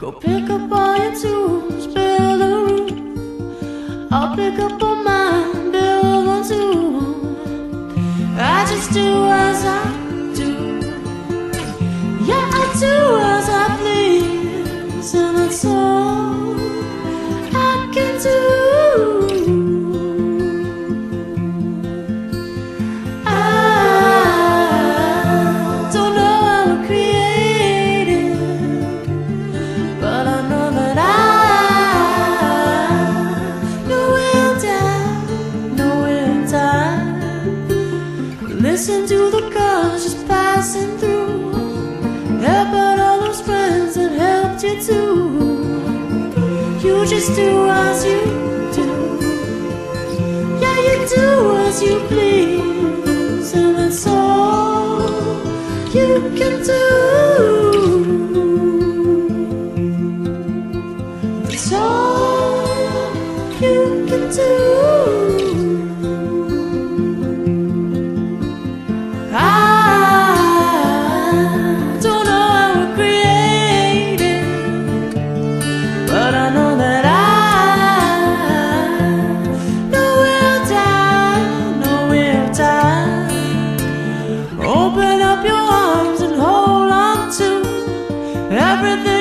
Go pick up all your tools, build a roof. I'll pick up all mine, build one too. I just do as I do. Yeah, I do as I please, and that's all I can do. I don't know how to create it, but I know that I know in time, know in time. Listen to the cars just passing through. Help out all those friends that helped you too. You just do as you do. Yeah, you do as you please, and that's all you can do. That's all you can do. I don't know how to create it, but I know that I know in time, know in time. Open up your arms and hold on to everything